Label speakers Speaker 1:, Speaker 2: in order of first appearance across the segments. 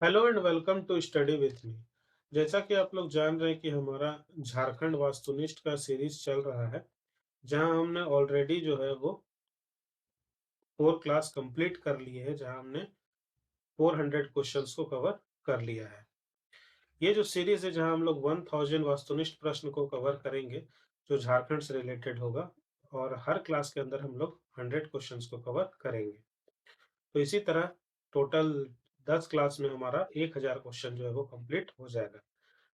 Speaker 1: Hello and welcome to study with me. जैसा कि आप लोग जान रहे हैं कि हमारा झारखंड वास्तुनिष्ठ का सीरीज चल रहा है, जहां हमने ऑलरेडी जो है वो 4 क्लास कंप्लीट कर लिए हैं, जहां हमने 400 क्वेश्चंस को कवर कर लिया है। ये जो सीरीज है, जहां हम लोग 1000 वास्तुनिष्ठ प्रश्न को कवर करेंगे, जो झारखंड से रिलेटेड होगा, और हर क्लास के अंदर हम लोग 100 क्वेश्चंस को कवर करेंगे। तो इसी तरह टोटल 10 क्लास में हमारा 1000 क्वेश्चन जो है वो कंप्लीट हो जाएगा।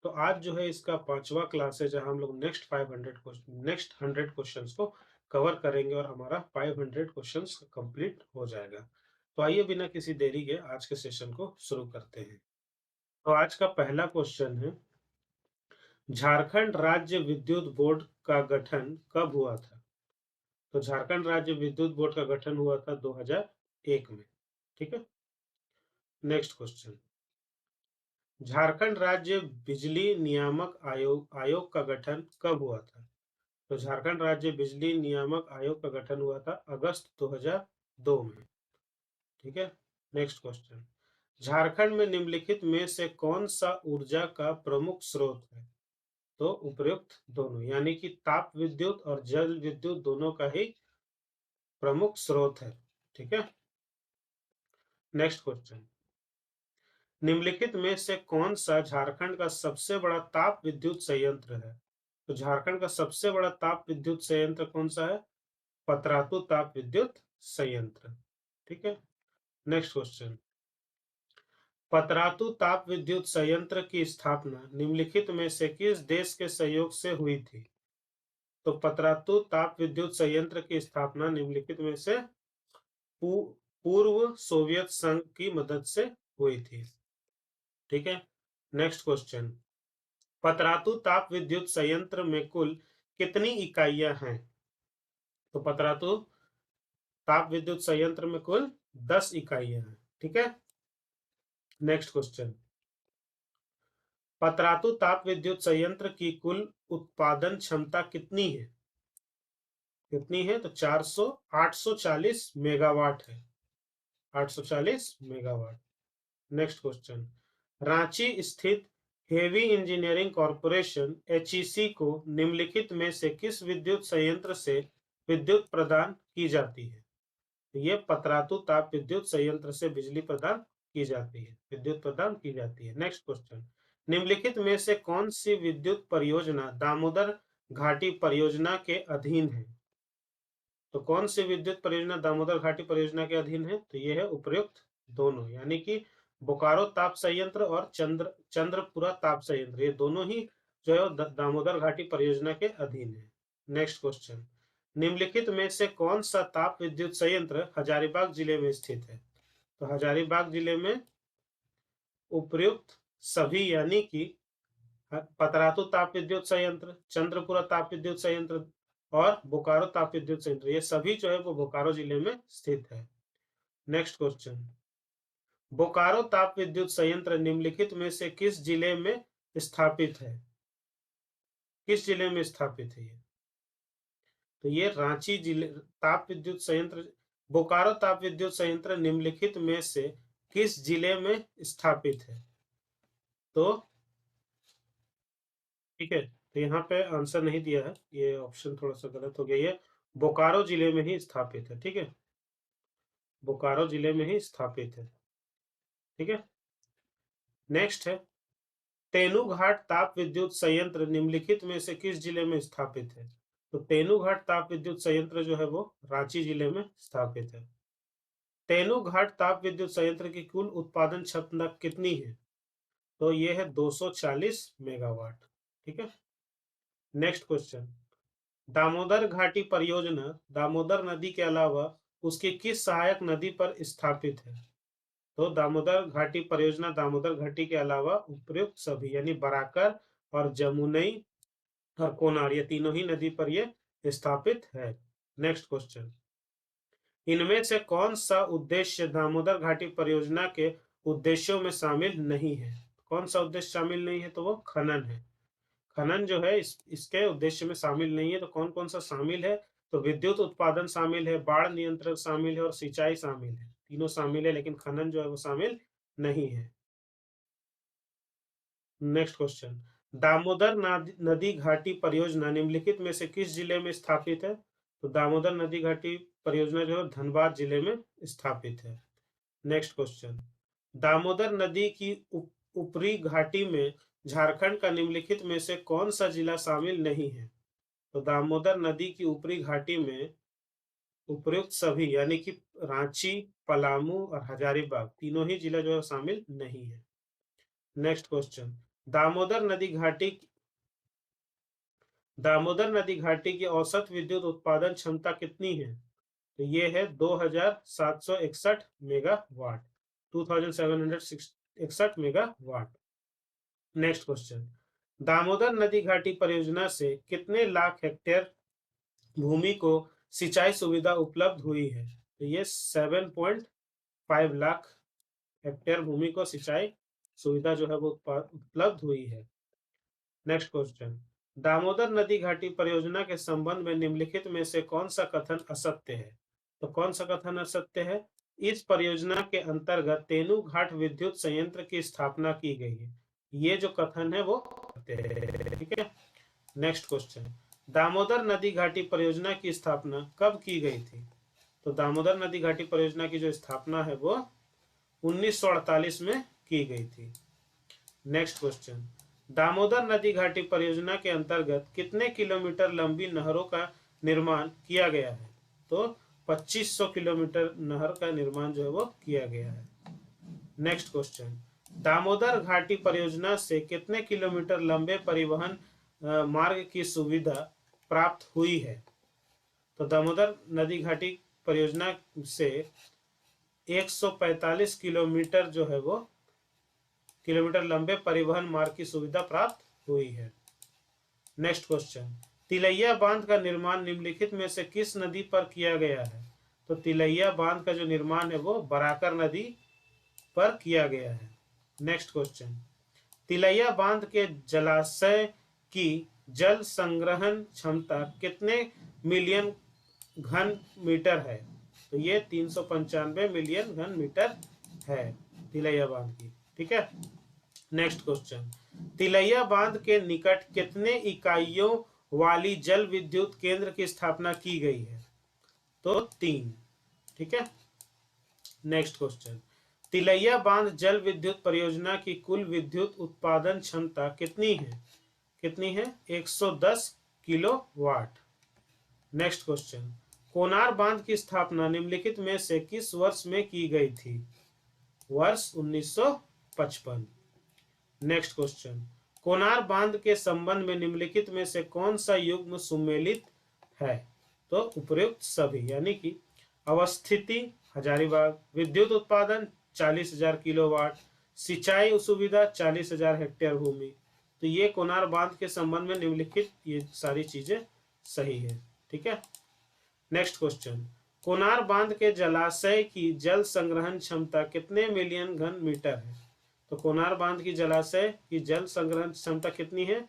Speaker 1: तो आज जो है इसका 5वां क्लास है, जहां हम लोग नेक्स्ट 100 क्वेश्चंस को कवर करेंगे और हमारा 500 क्वेश्चंस कंप्लीट हो जाएगा। तो आइए बिना किसी देरी के आज के सेशन को शुरू करते हैं। तो आज का पहला क्वेश्चन है, झारखंड राज्य विद्युत बोर्ड का गठन कब हुआ था? तो झारखंड राज्य विद्युत बोर्ड का गठन हुआ था 2001 में। ठीक है। नेक्स्ट क्वेश्चन, झारखंड राज्य बिजली नियामक आयोग का गठन कब हुआ था? तो झारखंड राज्य बिजली नियामक आयोग का गठन हुआ था अगस्त 2002 में। ठीक है। नेक्स्ट क्वेश्चन, झारखंड में निम्नलिखित में से कौन सा ऊर्जा का प्रमुख स्रोत है? तो उपयुक्त दोनों, यानी कि ताप विद्युत और जल विद्युत दोनों का ही प्रमुख स्रोत है। ठीक है। नेक्स्ट क्वेश्चन, निम्नलिखित में से कौन सा झारखंड का सबसे बड़ा ताप विद्युत संयंत्र है? तो झारखंड का सबसे बड़ा ताप विद्युत संयंत्र कौन सा है? पतरातू ताप विद्युत संयंत्र। ठीक है। नेक्स्ट क्वेश्चन, पतरातू ताप विद्युत संयंत्र की स्थापना निम्नलिखित में से किस देश के सहयोग से हुई थी? तो पतरातू ताप विद्युत संयंत्र की स्थापना निम्नलिखित में से पूर्व सोवियत संघ की मदद से हुई थी। ठीक है। नेक्स्ट क्वेश्चन, पतरातू ताप विद्युत संयंत्र में कुल कितनी इकाइयां हैं? तो पतरातू ताप विद्युत संयंत्र में कुल 10 इकाइयां हैं। ठीक है। नेक्स्ट क्वेश्चन, पतरातू ताप विद्युत संयंत्र की कुल उत्पादन क्षमता कितनी है? कितनी है? तो 840 मेगावाट है। 840 मेगावाट। नेक्स्ट क्वेश्चन, रांची स्थित हेवी इंजीनियरिंग कॉरपोरेशन एचईसी को निम्नलिखित में से किस विद्युत संयंत्र से विद्युत प्रदान की जाती है? तो ये पतरातू ताप विद्युत संयंत्र से बिजली प्रदान की जाती है, विद्युत प्रदान की जाती है। नेक्स्ट क्वेश्चन, निम्नलिखित में से कौन सी विद्युत परियोजना दामोदर घाटी परियोजना के अधीन है? तो कौन सी विद्युत परियोजना दामोदर घाटी परियोजना के अधीन है? तो ये है उपयुक्त दोनों, यानी कि बोकारो ताप संयंत्र और चंद्रपुरा ताप संयंत्र, ये दोनों ही जो है दामोदर घाटी परियोजना के अधीन है। नेक्स्ट क्वेश्चन, निम्नलिखित में से कौन सा ताप विद्युत संयंत्र हजारीबाग जिले में स्थित है? तो हजारीबाग जिले में उपयुक्त सभी, यानी कि पतरातू ताप विद्युत संयंत्र, चंद्रपुरा ताप विद्युत संयंत्र और बोकारो ताप विद्युत संयंत्र, ये सभी जो है वो बोकारो जिले में स्थित है। नेक्स्ट क्वेश्चन, बोकारो ताप विद्युत संयंत्र निम्नलिखित में से किस जिले में स्थापित है? किस जिले में स्थापित है ये? तो ये रांची जिले ताप विद्युत संयंत्र, बोकारो ताप विद्युत संयंत्र निम्नलिखित में से किस जिले में स्थापित है? तो ठीक है, तो यहाँ पे आंसर नहीं दिया है, ये ऑप्शन थोड़ा सा गलत हो गया। ये बोकारो जिले में ही स्थापित है। ठीक है, बोकारो जिले में ही स्थापित है। ठीक है। नेक्स्ट है, तेनूघाट ताप विद्युत संयंत्र निम्नलिखित में से किस जिले में स्थापित है? तो तेनूघाट ताप विद्युत संयंत्र जो है वो रांची जिले में स्थापित है। तेनूघाट ताप विद्युत संयंत्र की कुल उत्पादन क्षमता कितनी है? तो ये है 240 मेगावाट। ठीक है। नेक्स्ट क्वेश्चन, दामोदर घाटी परियोजना दामोदर नदी के अलावा उसकी किस सहायक नदी पर स्थापित है? तो दामोदर घाटी परियोजना दामोदर घाटी के अलावा उपयुक्त सभी, यानी बराकर और जमुनई और कोनार, ये तीनों ही नदी पर ये स्थापित है। नेक्स्ट क्वेश्चन, इनमें से कौन सा उद्देश्य दामोदर घाटी परियोजना के उद्देश्यों में शामिल नहीं है? कौन सा उद्देश्य शामिल नहीं है? तो वो खनन है। खनन जो है इसके उद्देश्य में शामिल नहीं है। तो कौन कौन सा शामिल है? तो विद्युत उत्पादन शामिल है, बाढ़ नियंत्रण शामिल है और सिंचाई शामिल है। तीनों शामिल है, लेकिन खनन जो है वो शामिल नहीं है। नेक्स्ट क्वेश्चन, दामोदर नदी घाटी परियोजना निम्नलिखित में से किस जिले में स्थापित है? तो दामोदर नदी घाटी परियोजना जो है धनबाद जिले में स्थापित है। नेक्स्ट क्वेश्चन, दामोदर नदी की ऊपरी घाटी में झारखंड का निम्नलिखित में से कौन सा जिला शामिल नहीं है? तो दामोदर नदी की ऊपरी घाटी में उपयुक्त सभी यानी कि रांची, पलामू और हजारीबाग तीनों ही जिला जो है शामिल नहीं है। नेक्स्ट क्वेश्चन, दामोदर नदी घाटी दामोदर नदी घाटी की औसत विद्युत उत्पादन क्षमता कितनी है? तो ये है 2761 megawatt, 2761 megawatt. Next question, Damodar नदी घाटी परियोजना से कितने लाख हेक्टेयर भूमि को सिंचाई सुविधा उपलब्ध हुई है? तो ये 7.5 लाख हेक्टेयर भूमि को सिंचाई सुविधा जो है वो उपलब्ध हुई है। नेक्स्ट क्वेश्चन, दामोदर नदी घाटी परियोजना के संबंध में निम्नलिखित में से कौन सा कथन असत्य है? तो कौन सा कथन असत्य है? इस परियोजना के अंतर्गत तेनू घाट विद्युत संयंत्र की स्थापना की गई है, ये जो कथन है वो सत्य है। ठीक है। नेक्स्ट क्वेश्चन, दामोदर नदी घाटी परियोजना की स्थापना कब की गई थी? तो दामोदर नदी घाटी परियोजना की जो स्थापना है वो 1948 में की गई थी। नेक्स्ट क्वेश्चन, दामोदर नदी घाटी परियोजना के अंतर्गत कितने किलोमीटर लंबी नहरों का निर्माण किया गया है? तो 2500 किलोमीटर नहर का निर्माण जो है वो किया गया है। नेक्स्ट क्वेश्चन, दामोदर घाटी परियोजना से कितने किलोमीटर लंबे परिवहन मार्ग की सुविधा प्राप्त हुई है? तो दामोदर नदी घाटी परियोजना से 145 किलोमीटर जो है वो किलोमीटर लंबे परिवहन मार्ग की सुविधा प्राप्त हुई है। नेक्स्ट क्वेश्चन, तिलैया बांध का निर्माण निम्नलिखित में से किस नदी पर किया गया है? तो तिलैया बांध का जो निर्माण है वो बराकर नदी पर किया गया है। नेक्स्ट क्वेश्चन, तिलैया बांध के जलाशय की जल संग्रहण क्षमता कितने मिलियन घन मीटर है? तो ये 395 मिलियन घन मीटर है तिलैया बांध की। ठीक है। नेक्स्ट क्वेश्चन, तिलैया बांध के निकट कितने इकाइयों वाली जल विद्युत केंद्र की स्थापना की गई है? तो 3। ठीक है। नेक्स्ट क्वेश्चन, तिलैया बांध जल विद्युत परियोजना की कुल विद्युत उत्पादन क्षमता कितनी है? कितनी है? 110 किलोवाट। नेक्स्ट क्वेश्चन, कोनार बांध की स्थापना निम्नलिखित में से किस वर्ष में की गई थी? वर्ष 1955। नेक्स्ट क्वेश्चन, कोनार बांध के संबंध में निम्नलिखित में से कौन सा युग्म सुमेलित है? तो उपयुक्त सभी यानी कि अवस्थिति हजारीबाग, विद्युत उत्पादन 40,000 किलोवाट, सिंचाई सुविधा 40,000 हेक्टेयर भूमि। तो ये कोनार बांध के संबंध में निम्नलिखित ये सारी चीजें सही है। ठीक है। नेक्स्ट क्वेश्चन, कोनार बांध के जलाशय की जल संग्रहण क्षमता कितने मिलियन घन मीटर है? तो कोनार बांध की जलाशय की जल संग्रहण क्षमता कितनी है?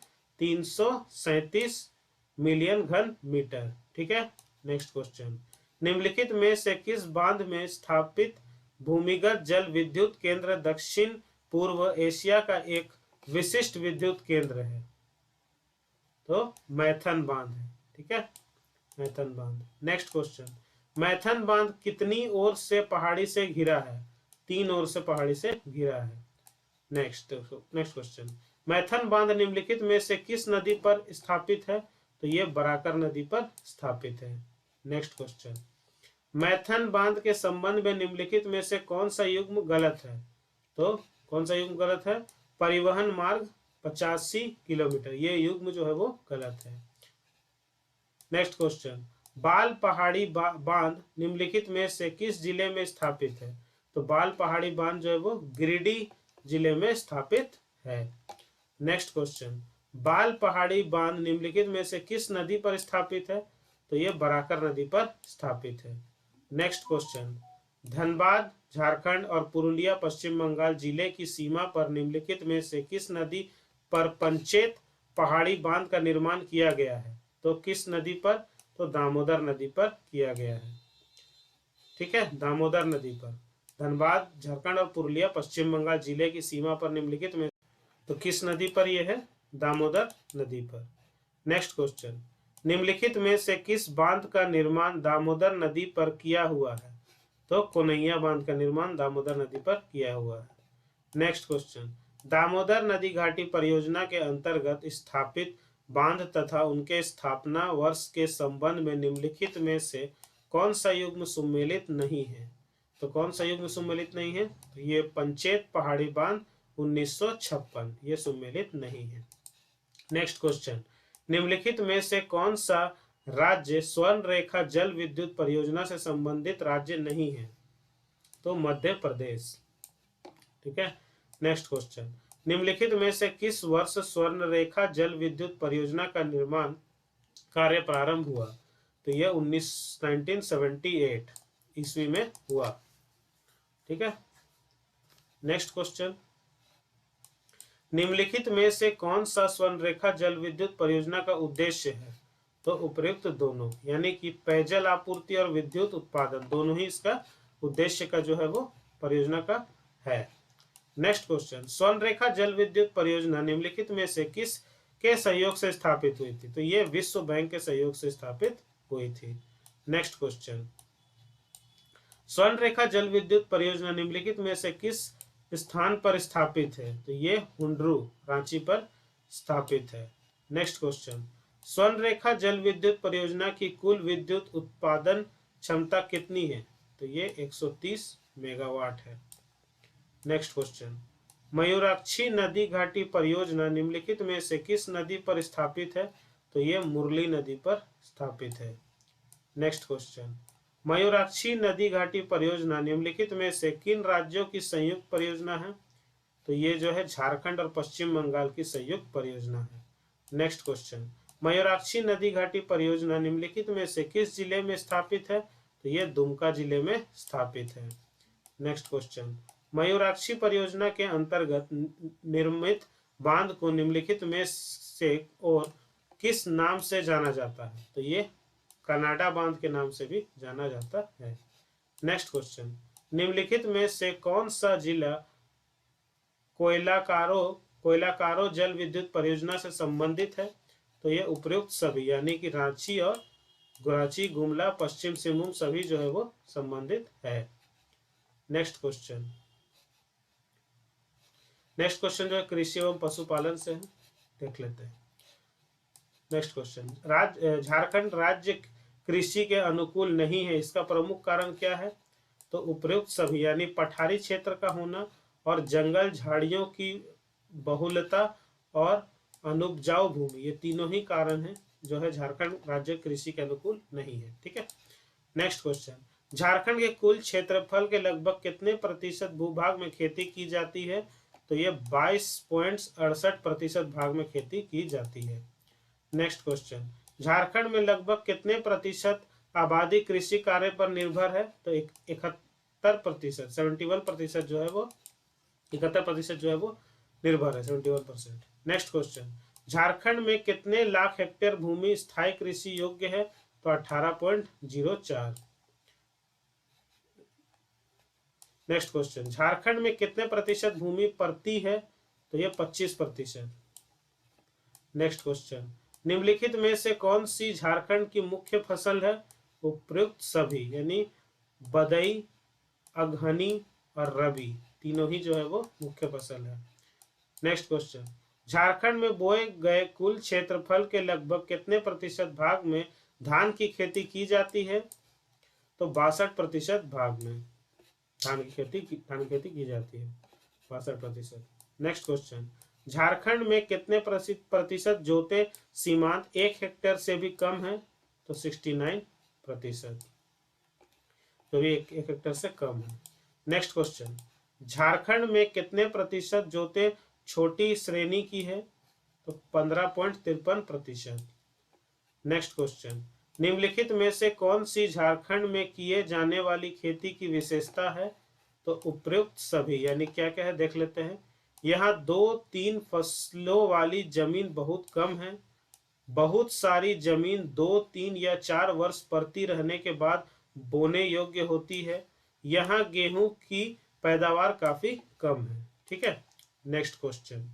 Speaker 1: 337 मिलियन घन मीटर। ठीक है। नेक्स्ट क्वेश्चन, निम्नलिखित में से किस बांध में स्थापित भूमिगत जल विद्युत केंद्र दक्षिण पूर्व एशिया का एक विशिष्ट विद्युत केंद्र है? तो मैथन बांध है। ठीक है, मैथन बांध। नेक्स्ट क्वेश्चन, मैथन बांध कितनी ओर से पहाड़ी से घिरा है? 3 ओर से पहाड़ी से घिरा है। नेक्स्ट क्वेश्चन, मैथन बांध निम्नलिखित में से किस नदी पर स्थापित है? तो ये बराकर नदी पर स्थापित है। नेक्स्ट क्वेश्चन, मैथन बांध के संबंध में निम्नलिखित में से कौन सा युग्म गलत है? तो कौन सा युग्म गलत है? परिवहन मार्ग 85 किलोमीटर, ये युग्म जो है वो गलत है। नेक्स्ट क्वेश्चन, बाल पहाड़ी बांध निम्नलिखित में से किस जिले में स्थापित है? तो बाल पहाड़ी बांध जो है वो गिरिडीह जिले में स्थापित है। नेक्स्ट क्वेश्चन, बाल पहाड़ी बांध निम्नलिखित में से किस नदी पर स्थापित है? तो ये बराकर नदी पर स्थापित है। नेक्स्ट क्वेश्चन, धनबाद झारखंड और पुरुलिया पश्चिम बंगाल जिले की सीमा पर निम्नलिखित में से किस नदी पर पंचेत पहाड़ी बांध का निर्माण किया गया है? तो किस नदी पर? तो दामोदर नदी पर किया गया है। ठीक है, दामोदर नदी पर। धनबाद झारखंड और पुरुलिया पश्चिम बंगाल जिले की सीमा पर निम्नलिखित में तो किस नदी पर यह है? दामोदर नदी पर। नेक्स्ट क्वेश्चन, निम्नलिखित में से किस बांध का निर्माण दामोदर नदी पर किया हुआ है? तो कोनैया बांध का निर्माण दामोदर नदी पर किया हुआ है। नेक्स्ट क्वेश्चन, दामोदर नदी घाटी परियोजना के अंतर्गत स्थापित बांध तथा उनके स्थापना वर्ष के संबंध में निम्नलिखित में से कौन सा युग्म सुमेलित नहीं है? तो कौन सा युग्म सुमेलित नहीं है? तो ये पंचेत पहाड़ी बांध 1956, ये सुमेलित नहीं है। नेक्स्ट क्वेश्चन, निम्नलिखित में से कौन सा राज्य स्वर्ण रेखा जल विद्युत परियोजना से संबंधित राज्य नहीं है? तो मध्य प्रदेश। ठीक है। नेक्स्ट क्वेश्चन, निम्नलिखित में से किस वर्ष स्वर्ण रेखा जल विद्युत परियोजना का निर्माण कार्य प्रारंभ हुआ? तो यह 1978 ईस्वी में हुआ। ठीक है। नेक्स्ट क्वेश्चन, निम्नलिखित में से कौन सा स्वर्ण रेखा जल विद्युत परियोजना का उद्देश्य है? तो उपयुक्त दोनों, यानी कि पेयजल आपूर्ति और विद्युत उत्पादन दोनों ही इसका उद्देश्य का जो है वो परियोजना का है। नेक्स्ट क्वेश्चन, स्वर्ण रेखा जल विद्युत परियोजना निम्नलिखित में से किस के सहयोग से स्थापित हुई थी? तो ये विश्व बैंक के सहयोग से स्थापित हुई थी। नेक्स्ट क्वेश्चन, स्वर्ण रेखा जल विद्युत परियोजना निम्नलिखित में से किस स्थान पर स्थापित है? तो ये हुंड्रू, रांची पर स्थापित है। नेक्स्ट क्वेश्चन, स्वर्ण रेखा जल विद्युत परियोजना की कुल विद्युत उत्पादन क्षमता कितनी है? तो ये 130 मेगावाट है। नेक्स्ट क्वेश्चन, मयूराक्षी नदी घाटी परियोजना निम्नलिखित में से किस नदी पर स्थापित है? तो ये मुरली नदी पर स्थापित है। नेक्स्ट क्वेश्चन, मयूराक्षी नदी घाटी परियोजना निम्नलिखित में से किन राज्यों की संयुक्त परियोजना है? तो ये जो है झारखंड और पश्चिम बंगाल की संयुक्त परियोजना है। नेक्स्ट क्वेश्चन, मयूराक्षी नदी घाटी परियोजना निम्नलिखित में से किस जिले में स्थापित है? तो ये दुमका जिले में स्थापित है। नेक्स्ट क्वेश्चन, मयूराक्षी परियोजना के अंतर्गत निर्मित बांध को निम्नलिखित में से और किस नाम से जाना जाता है? तो ये कनाडा बांध के नाम से भी जाना जाता है। नेक्स्ट क्वेश्चन, निम्नलिखित में से कौन सा जिला कोयलाकारो जल विद्युत परियोजना से संबंधित है? तो ये उपयुक्त सभी, यानी कि रांची और गुराची, गुमला, पश्चिम सिंहभूम सभी जो है वो संबंधित है। नेक्स्ट क्वेश्चन जो है कृषि एवं पशुपालन से है, देख लेते हैं। नेक्स्ट क्वेश्चन, झारखंड राज्य कृषि के अनुकूल नहीं है, इसका प्रमुख कारण क्या है? तो उपयुक्त सभी, यानी पठारी क्षेत्र का होना और जंगल झाड़ियों की बहुलता और अनुपजाऊ भूमि, ये तीनों ही कारण हैं जो है झारखंड राज्य कृषि के अनुकूल नहीं है। ठीक है। नेक्स्ट क्वेश्चन, झारखंड के कुल क्षेत्रफल के लगभग कितने प्रतिशत भूभाग में खेती की जाती है? तो ये 22.68% भाग में खेती की जाती है। नेक्स्ट क्वेश्चन, झारखंड में लगभग कितने प्रतिशत आबादी कृषि कार्य पर निर्भर है? तो 71%, 71% जो है वो 71% जो है वो निर्भर है, 71%। नेक्स्ट क्वेश्चन, झारखंड में कितने लाख हेक्टेयर भूमि स्थायी कृषि योग्य है? तो 18.04। नेक्स्ट क्वेश्चन, झारखंड में कितने प्रतिशत भूमि परती है? तो यह 25%। नेक्स्ट क्वेश्चन, निम्नलिखित में से कौन सी झारखंड की मुख्य फसल है? उपयुक्त सभी, यानी बदई, अगहनी और रबी तीनों ही जो है वो मुख्य फसल है। नेक्स्ट क्वेश्चन, झारखंड में बोए गए कुल क्षेत्रफल के लगभग कितने प्रतिशत भाग में धान की खेती की जाती है? तो 62% भाग में धान की खेती की जाती है, 62%। नेक्स्ट क्वेश्चन, झारखंड में कितने प्रतिशत जोते सीमांत 1 हेक्टेयर से भी कम है? तो 69%, जो भी 1 हेक्टेयर से कम है। नेक्स्ट क्वेश्चन, झारखंड में कितने प्रतिशत जोते छोटी श्रेणी की है? तो 15.53%। नेक्स्ट क्वेश्चन, निम्नलिखित में से कौन सी झारखंड में किए जाने वाली खेती की विशेषता है? तो उपयुक्त सभी, यानी क्या क्या है देख लेते हैं। यहाँ 2-3 फसलों वाली जमीन बहुत कम है, बहुत सारी जमीन 2-3 या 4 वर्ष परती रहने के बाद बोने योग्य होती है, यहाँ गेहूं की पैदावार काफी कम है। ठीक है। Next question,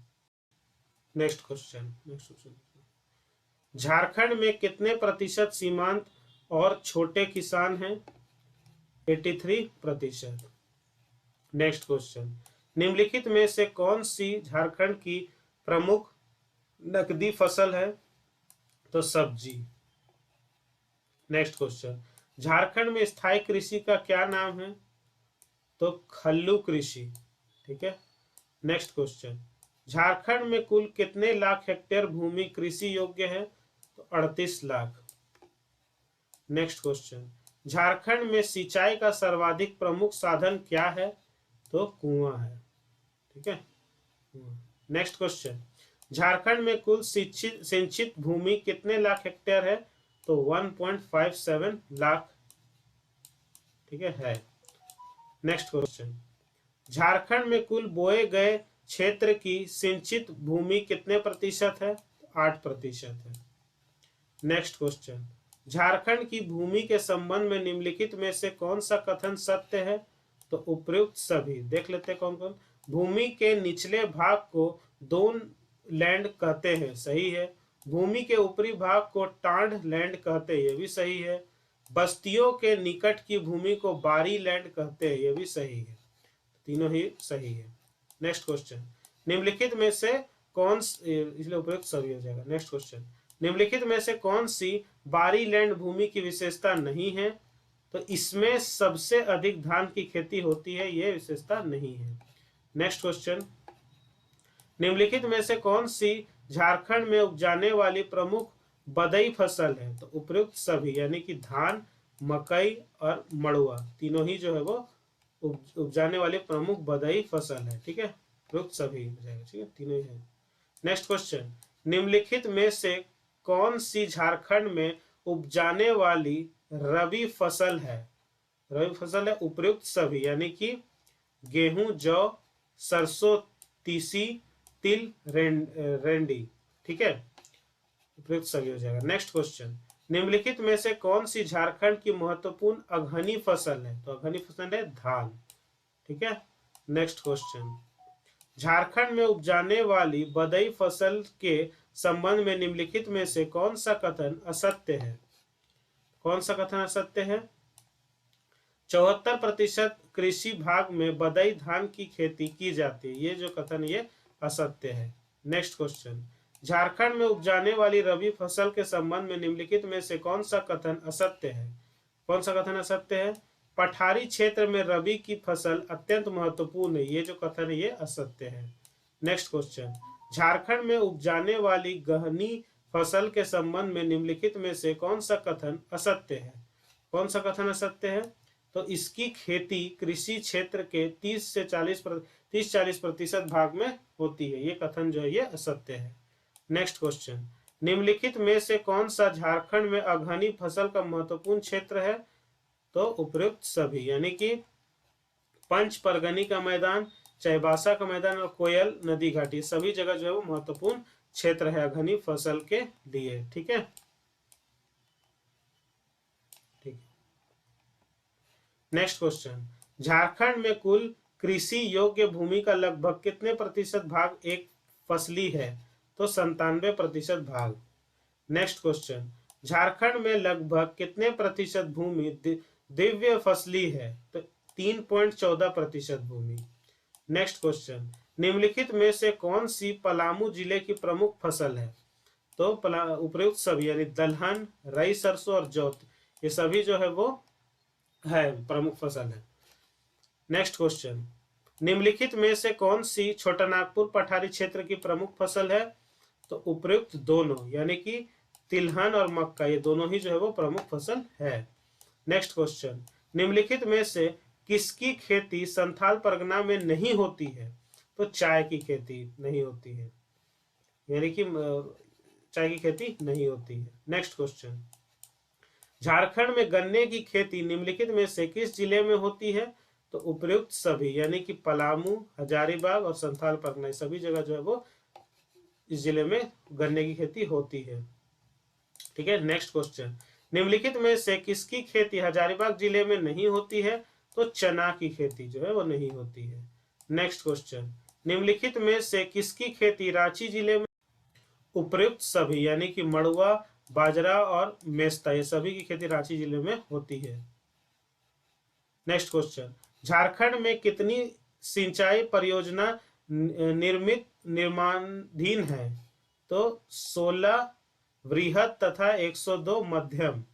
Speaker 1: next question. Jharkhand में कितने प्रतिशत सीमांत और छोटे किसान हैं? 83%। Next question. निम्नलिखित में से कौन सी झारखंड की प्रमुख नकदी फसल है? तो सब्जी। Next question. झारखंड में स्थायी कृषि का क्या नाम है? तो खल्लू कृषि। ठीक है। Next question. झारखंड में कुल कितने लाख हेक्टेयर भूमि कृषि योग्य है? तो 38 लाख। Next question. झारखंड में सिंचाई का सर्वाधिक प्रमुख साधन क्या है? तो कुआं है। ठीक है। Next question. झारखंड में कुल सिंचित भूमि कितने लाख हेक्टेयर है? तो 1.57 लाख। ठीक है। Next question. झारखंड में कुल बोए गए क्षेत्र की सिंचित भूमि कितने प्रतिशत है? 8% है। Next question. झारखंड की भूमि के संबंध में निम्नलिखित में से कौन सा कथन सत्य है? तो उपयुक्त सभी। देख लेते हैं कौन कौन। भूमि के निचले भाग को दोन लैंड कहते हैं, सही है। भूमि के ऊपरी भाग को टांड लैंड कहते हैं, ये भी सही है। बस्तियों के निकट की भूमि को बारी लैंड कहते हैं, ये भी सही है। तीनों ही सही है। Next question. निम्नलिखित में से कौन, इसलिए उपयुक्त सभी हो जाएगा। Next question. निम्नलिखित में से कौन सी बारी लैंड भूमि की विशेषता नहीं है? तो इसमें सबसे अधिक धान की खेती होती है, यह विशेषता नहीं है। Next question. निम्नलिखित में से कौन सी झारखंड में उपजाने वाली प्रमुख बदई फसल है? तो उपयुक्त सभी, यानी कि धान, मकई और मड़ुआ, तीनों ही जो है वो उपजाने वाली प्रमुख बदई फसल है। ठीक है। उपयुक्त सभी हो जाएगा। ठीक है, तीनों ही है। Next question. निम्नलिखित में से कौन सी झारखंड में उपजाने वाली रबी फसल है? रबी फसल है उपयुक्त सभी, यानी कि गेहूं, जौ, सरसों, तीसी, तिल, रेंडी। ठीक है, उपयुक्त सभी हो जाएगा। Next question. निम्नलिखित में से कौन सी झारखंड की महत्वपूर्ण अघनी फसल है? तो अघनी फसल है धान। ठीक है। Next question. झारखंड में उपजाने वाली बदई फसल के संबंध में निम्नलिखित में से कौन सा कथन असत्य है? कौन सा कथन असत्य है? 74% कृषि भाग में बदई धान की खेती की जाती है, ये जो कथन ये असत्य है। Next question. झारखंड में उपजाने वाली रबी फसल के संबंध में निम्नलिखित में से कौन सा कथन असत्य है? कौन सा कथन असत्य है? पठारी क्षेत्र में रबी की फसल अत्यंत महत्वपूर्ण है, ये जो कथन है ये असत्य है। Next question. झारखंड में उपजाने वाली गहनी फसल के संबंध में निम्नलिखित में से कौन सा कथन असत्य है? कौन सा कथन असत्य है? तो इसकी खेती कृषि क्षेत्र के 30-40% भाग में होती है, ये कथन जो है ये असत्य है। Next question. निम्नलिखित में से कौन सा झारखंड में अघनी फसल का महत्वपूर्ण क्षेत्र है? तो उपयुक्त सभी, यानी कि पंच परगनी का मैदान, चाईबासा का मैदान और कोयल नदी घाटी, सभी जगह जो है वो महत्वपूर्ण क्षेत्र है अघनी फसल के लिए। ठीक है। Next question. झारखंड में कुल कृषि योग्य भूमि का लगभग कितने प्रतिशत भाग एक फसली है? तो 97% भाग। Next question. झारखंड में लगभग कितने प्रतिशत भूमि दिव्य फसली है? तो 3.14% भूमि। Next question. निम्नलिखित में से कौन सी पलामू जिले की प्रमुख फसल है? तो उपयुक्त सभी, यानी दलहन, रई, सरसों और जौ, ये सभी जो है वो है प्रमुख फसल है। Next question. निम्नलिखित में से कौन सी छोटानागपुर पठारी क्षेत्र की प्रमुख फसल है? तो उपयुक्त दोनों, यानी कि तिलहन और मक्का, ये दोनों ही जो है वो प्रमुख फसल है। Next question. निम्नलिखित में से किसकी खेती संथाल परगना में नहीं होती है? तो चाय की खेती नहीं होती है, यानी कि चाय की खेती नहीं होती है। Next question. झारखंड में गन्ने की खेती निम्नलिखित में से किस जिले में होती है? तो उपयुक्त सभी, यानी कि पलामू, हजारीबाग और संथाल परगना, सभी जगह जो है वो इस जिले में गन्ने की खेती होती है। ठीक है। Next question. निम्नलिखित में से किसकी खेती हजारीबाग जिले में नहीं होती है? तो चना की खेती जो है वो नहीं होती है। Next question. निम्नलिखित में से किसकी खेती रांची जिले में उपर्युक्त सभी यानी कि मड़ुआ, बाजरा और मेस्ता, ये सभी की खेती रांची जिले में होती है। नेक्स्ट क्वेश्चन, झारखंड में कितनी सिंचाई परियोजना निर्माणाधीन है? तो 16 वृहद तथा 102 मध्यम,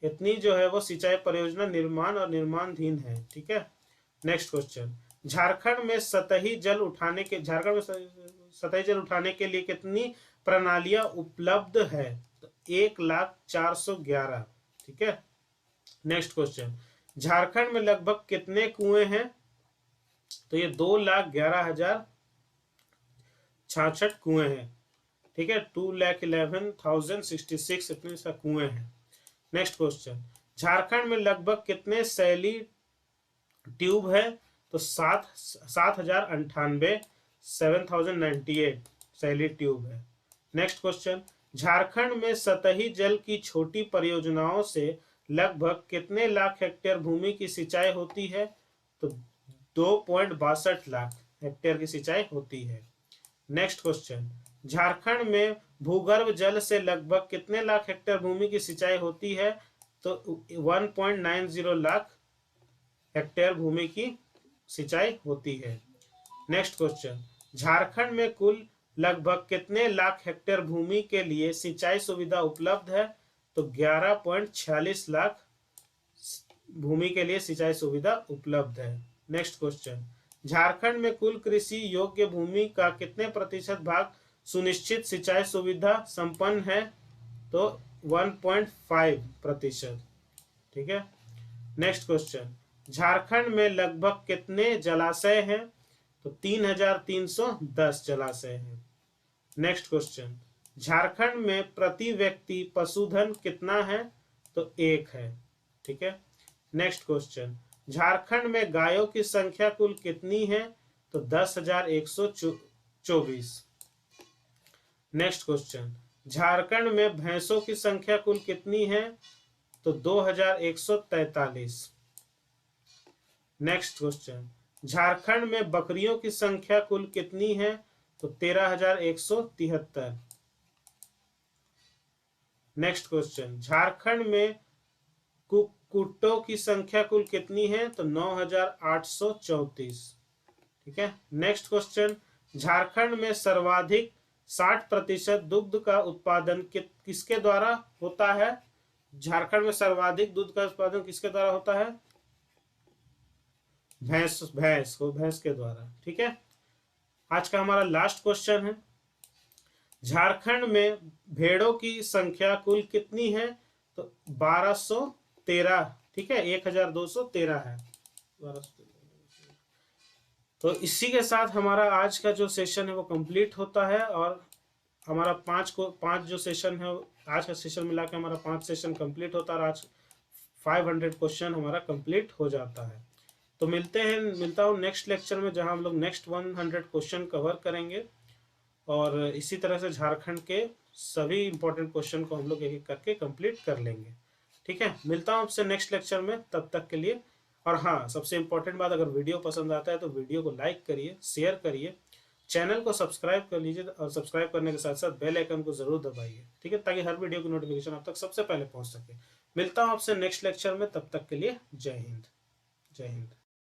Speaker 1: इतनी जो है वो सिंचाई परियोजना निर्माण और निर्माणाधीन है। ठीक है। नेक्स्ट क्वेश्चन, झारखंड में सतही जल उठाने के लिए कितनी प्रणालियां उपलब्ध है? तो 1,04,11। ठीक है। नेक्स्ट क्वेश्चन, झारखंड में लगभग कितने कुएं हैं? तो ये 2,11,066 कुएं हैं। ठीक है, 2,11,066 इतने सा कुएं हैं। नेक्स्ट क्वेश्चन, झारखंड में लगभग कितने सैली ट्यूब है? तो 7,098 7,098 सैली ट्यूब है। नेक्स्ट क्वेश्चन, झारखंड में सतही जल की छोटी परियोजनाओं से लगभग कितने लाख हेक्टेयर भूमि की सिंचाई होती है? तो 2.62 लाख हेक्टेयर की सिंचाई होती है। नेक्स्ट क्वेश्चन, झारखंड में भूगर्भ जल से लगभग कितने लाख हेक्टेयर भूमि की सिंचाई होती है? तो 1.90 लाख हेक्टेयर भूमि की सिंचाई होती है। नेक्स्ट क्वेश्चन, झारखंड में कुल लगभग कितने लाख हेक्टेयर भूमि के लिए सिंचाई सुविधा उपलब्ध है? तो 11.46 लाख भूमि के लिए सिंचाई सुविधा उपलब्ध है। नेक्स्ट क्वेश्चन, झारखंड में कुल कृषि योग्य भूमि का कितने प्रतिशत भाग सुनिश्चित सिंचाई सुविधा संपन्न है? तो 1.5%। ठीक है। नेक्स्ट क्वेश्चन, झारखंड में लगभग कितने जलाशय हैं? तो 3,310 जलाशय हैं। नेक्स्ट क्वेश्चन, झारखंड में प्रति व्यक्ति पशुधन कितना है? तो 1 है। ठीक है। नेक्स्ट क्वेश्चन, झारखंड में गायों की संख्या कुल कितनी है? तो 10,124। नेक्स्ट क्वेश्चन, झारखंड में भैंसों की संख्या कुल कितनी है? तो 2,143। नेक्स्ट क्वेश्चन, झारखंड में बकरियों की संख्या कुल कितनी है? तो 13,173। नेक्स्ट क्वेश्चन, झारखंड में कुक्कुटों की संख्या कुल कितनी है? तो 9,834। ठीक है। नेक्स्ट क्वेश्चन, झारखंड में सर्वाधिक 60% दुग्ध का उत्पादन किसके द्वारा होता है? झारखंड में सर्वाधिक दूध का उत्पादन किसके द्वारा होता है? भैंस के द्वारा। ठीक है। आज का हमारा लास्ट क्वेश्चन है, झारखंड में भेड़ों की संख्या कुल कितनी है? तो 1,213। ठीक है, 1,213 है। तो इसी के साथ हमारा आज का जो सेशन है वो कंप्लीट होता है और हमारा 5 जो सेशन है, आज का सेशन मिला के हमारा 5 सेशन कंप्लीट होता है और आज 500 क्वेश्चन हमारा कंप्लीट हो जाता है। तो मिलता हूँ नेक्स्ट लेक्चर में, जहां हम लोग नेक्स्ट 100 क्वेश्चन कवर करेंगे और इसी तरह से झारखंड के सभी इंपॉर्टेंट क्वेश्चन को हम लोग एक एक करके कंप्लीट कर लेंगे। ठीक है, मिलता हूँ आपसे नेक्स्ट लेक्चर में, तब तक के लिए। और हाँ, सबसे इंपॉर्टेंट बात, अगर वीडियो पसंद आता है तो वीडियो को लाइक करिए, शेयर करिए, चैनल को सब्सक्राइब कर लीजिए और सब्सक्राइब करने के साथ साथ बेल आइकन को जरूर दबाइए। ठीक है, ताकि हर वीडियो की नोटिफिकेशन आप तक सबसे पहले पहुंच सके। मिलता हूँ आपसे नेक्स्ट लेक्चर में, तब तक के लिए जय हिंद। जय हिंद।